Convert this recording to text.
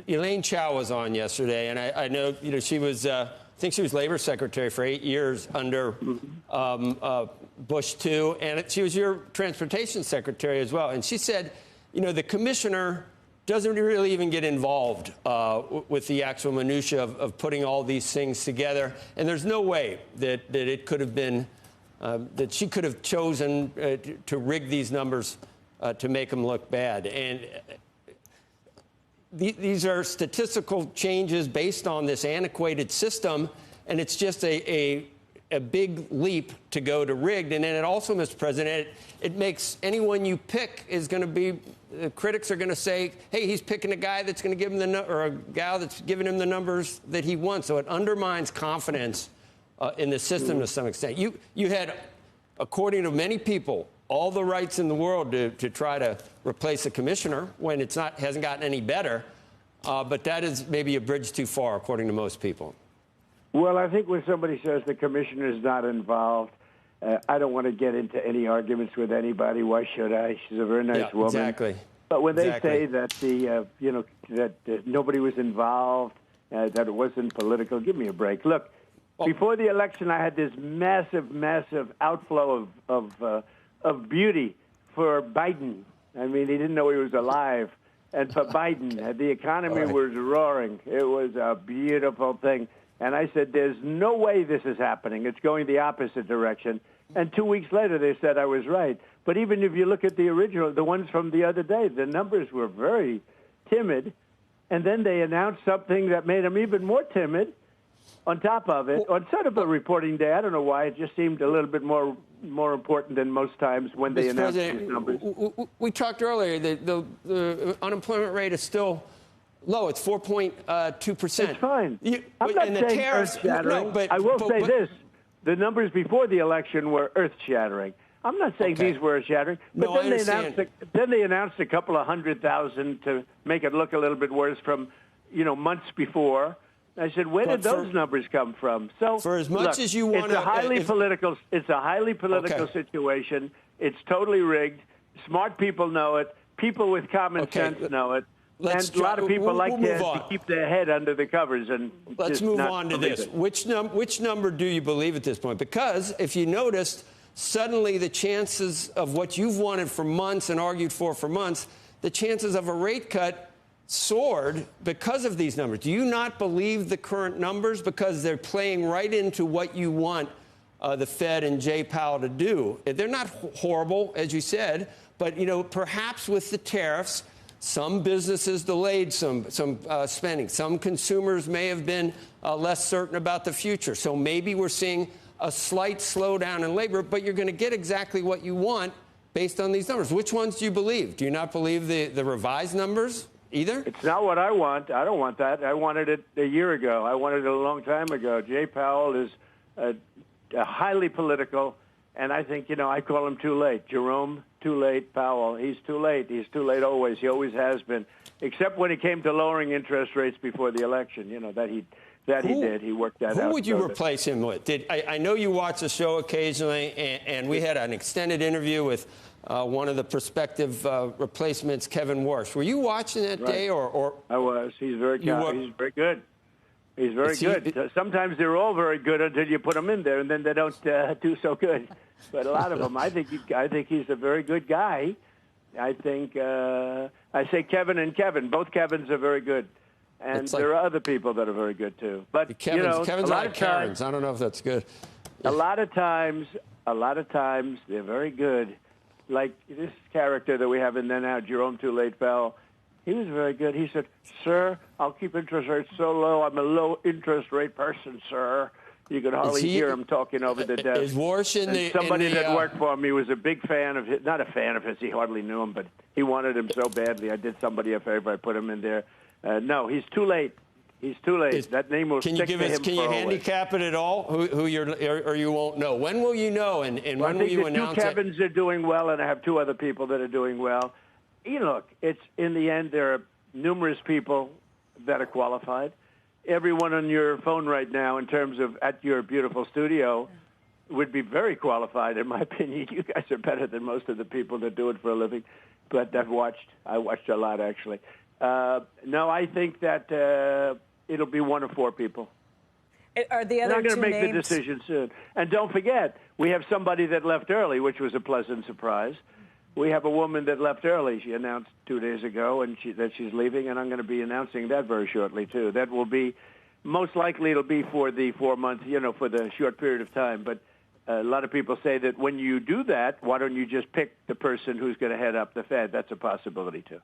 Elaine Chao was on yesterday, and I know, she was, I think she was Labor Secretary for 8 years under Bush too, and she was your Transportation Secretary as well. And she said, the commissioner doesn't really even get involved with the actual minutia of putting all these things together. And there's no way that it could have been, that she could have chosen to rig these numbers to make them look bad. And these are statistical changes based on this antiquated system, and it's just a big leap to go to rigged. And then it also, Mr. President, it makes anyone you pick is going to be, critics are going to say, hey, he's picking a guy that's going to give him or a gal that's giving him the numbers that he wants. So it undermines confidence in the system to some extent. You had, according to many people, all the rights in the world to try to replace a commissioner when it's hasn't gotten any better. But that is maybe a bridge too far, according to most people. Well, I think when somebody says the commissioner is not involved, I don't want to get into any arguments with anybody. Why should I? She's a very nice woman. Exactly. But when they say that that nobody was involved, that it wasn't political, give me a break. Look, before the election, I had this massive outflow of beauty for Biden. I mean, he didn't know he was alive. And for Biden, the economy was roaring. It was a beautiful thing. And I said, there's no way this is happening. It's going the opposite direction. And 2 weeks later, they said I was right. But even if you look at the ones from the other day, the numbers were very timid. And then they announced something that made them even more timid on top of it. On sort of a reporting day, I don't know why, it just seemed a little bit more important than most times when they announced these numbers. We talked earlier that the unemployment rate is still low. It's 4.2%. It's fine. I'm not saying earth-shattering. I will say this. The numbers before the election were earth-shattering. I'm not saying these were earth-shattering. But then they announced a couple of 100,000 to make it look a little bit worse from, months before. I said, where did those numbers come from? So for as much as you want to, it's a highly political situation. It's totally rigged. Smart people know it. People with common sense know it. And a lot of people to keep their head under the covers. And let's move on to this. Which number do you believe at this point? Because if you noticed, suddenly the chances of what you've wanted for months and argued for months, the chances of a rate cut soared because of these numbers. Do you not believe the current numbers because they're playing right into what you want the Fed and Jay Powell to do? They're not horrible, as you said, but perhaps with the tariffs, some businesses delayed some spending. Some consumers may have been less certain about the future. So maybe we're seeing a slight slowdown in labor, but you're going to get exactly what you want based on these numbers. Which ones do you believe? Do you not believe the revised numbers either? It's not what I want. I don't want that. I wanted it a year ago. I wanted it a long time ago. Jay Powell is highly political, and I think, I call him too late. Jerome, too late. Powell, he's too late. He's too late always. He always has been, except when it came to lowering interest rates before the election, he did. He worked that out. Who would you replace him with? I know you watch the show occasionally, and we had an extended interview with one of the prospective replacements, Kevin Warsh. Were you watching that day? Or I was. He's very good. He's very good. He's very good. Sometimes they're all very good until you put them in there, and then they don't do so good. But a lot of them, I think he's a very good guy. I think I say Kevin and Kevin. Both Kevins are very good. And there are other people that are very good, too. But, Kevin's like Karens. I don't know if that's good. A lot of times, they're very good. Like this character that we have in there now, Jerome Too Late Powell, he was very good. He said, sir, I'll keep interest rates so low. I'm a low interest rate person, sir. You could hardly hear him talking over the desk. Is Warsh somebody that worked for him, he was a big fan of his, not a fan of his, he hardly knew him, but he wanted him so badly. I did somebody a favor. I put him in there. No, he's too late. He's too late. That name will stick to him. Can you handicap it at all? Who you're, or you won't know? When will you know? And when will you announce it? I think the two Kevins are doing well, and I have two other people that are doing well. Look, it's in the end there are numerous people that are qualified. Everyone on your phone right now, in terms of at your beautiful studio, would be very qualified, in my opinion. You guys are better than most of the people that do it for a living. But I watched a lot, actually. No, I think that it'll be one of four people. Are the other I'm going to make names... the decision soon. And don't forget, we have somebody that left early, which was a pleasant surprise. We have a woman that left early. She announced 2 days ago that she's leaving, and I'm going to be announcing that very shortly, too. That will be, most likely it'll be for the 4 months, for the short period of time. But a lot of people say that when you do that, why don't you just pick the person who's going to head up the Fed? That's a possibility, too.